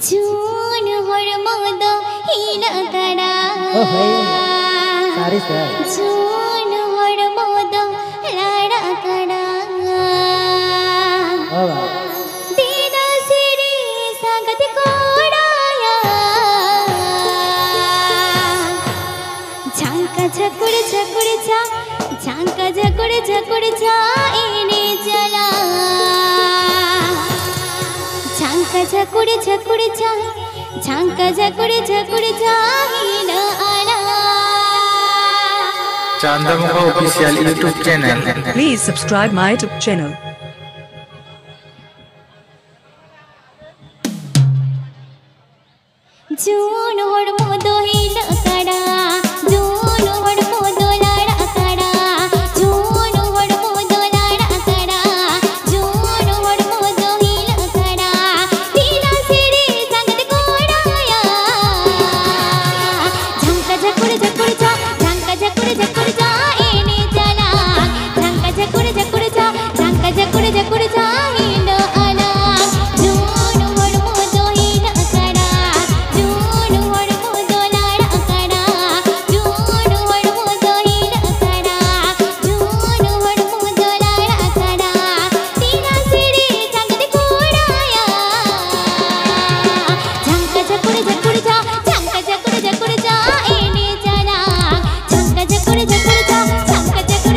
Jun hormodo hina kada. Oh hey, sorry sir. Jun hormodo lada kada. Oh wow. Dina siri sangat kodaya. Jangka jakur jakur ja, jangka jakur ja ini jala. Jangka jakur ja, jangka jakur ja hina ala. Chandamuka official YouTube channel. Please subscribe my YouTube channel. Jun hormodo hina kada. Jun hormodo lada kada. Jun hormodo lada kada. Jun hormodo hina kada. Dina siri sangat kodaya. Jangka jakur ja, jangka jakur ja ini jala. Jangka jakur ja, jangka jakur ja hina ala. Jun hormodo hina kada. Jun hormodo lada kada. Jun hormodo hina kada. Jun hormodo lada kada. Dina siri sangat kodaya. Jangka jakur ja, jangka jakur ja ini jala. Jangka jakur ja, jangka jakur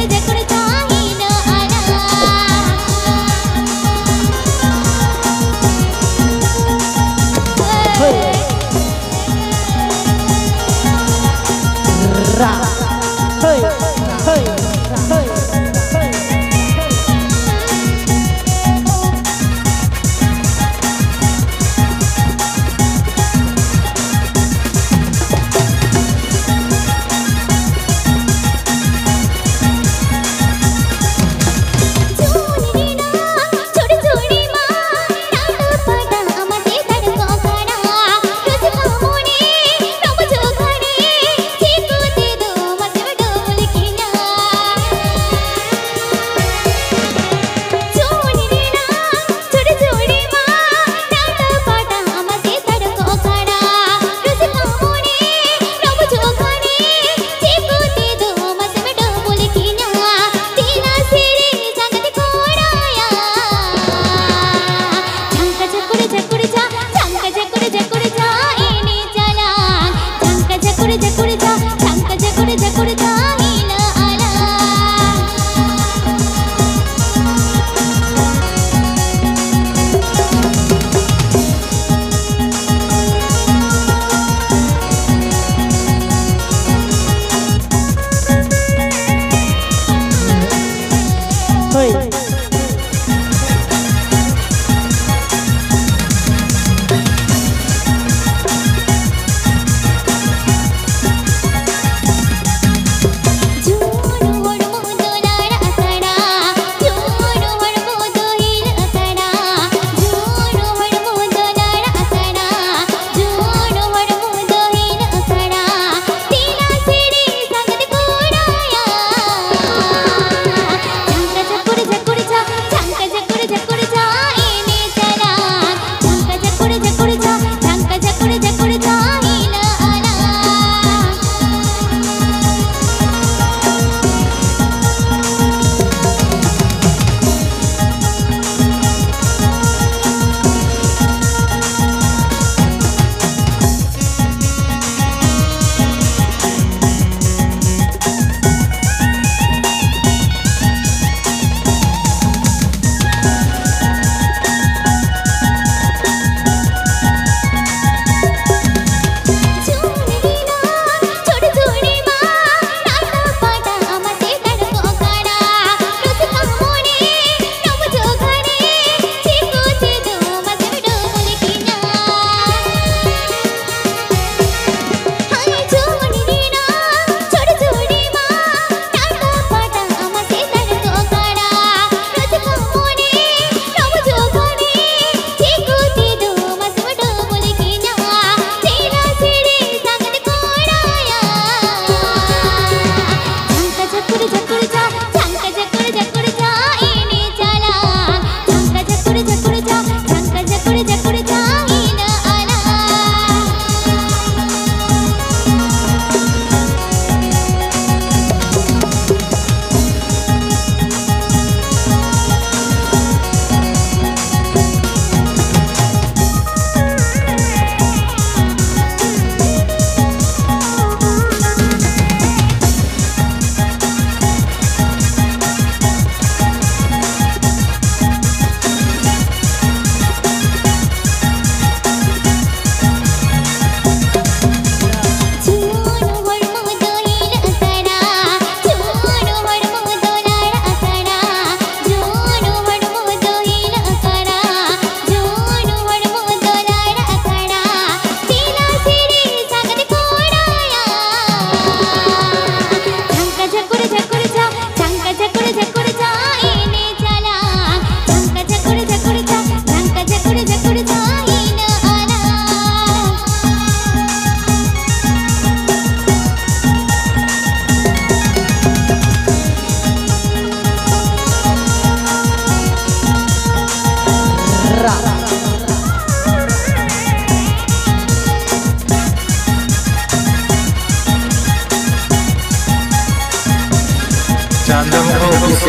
ja hina ala. Hey, ra, hey, hey, hey, hey.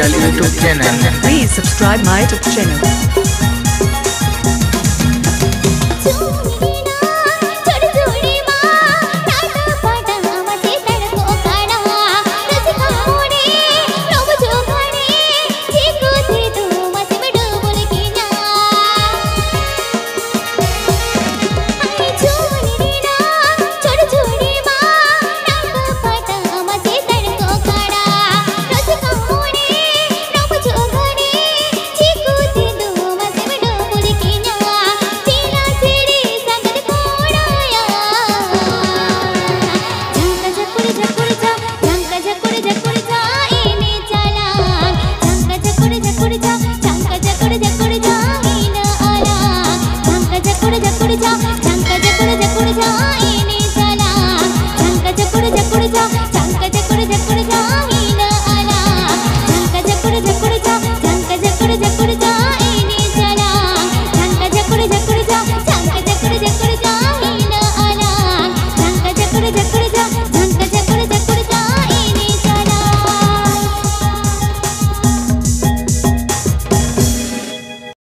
Official YouTube channel. Please subscribe my YouTube channel.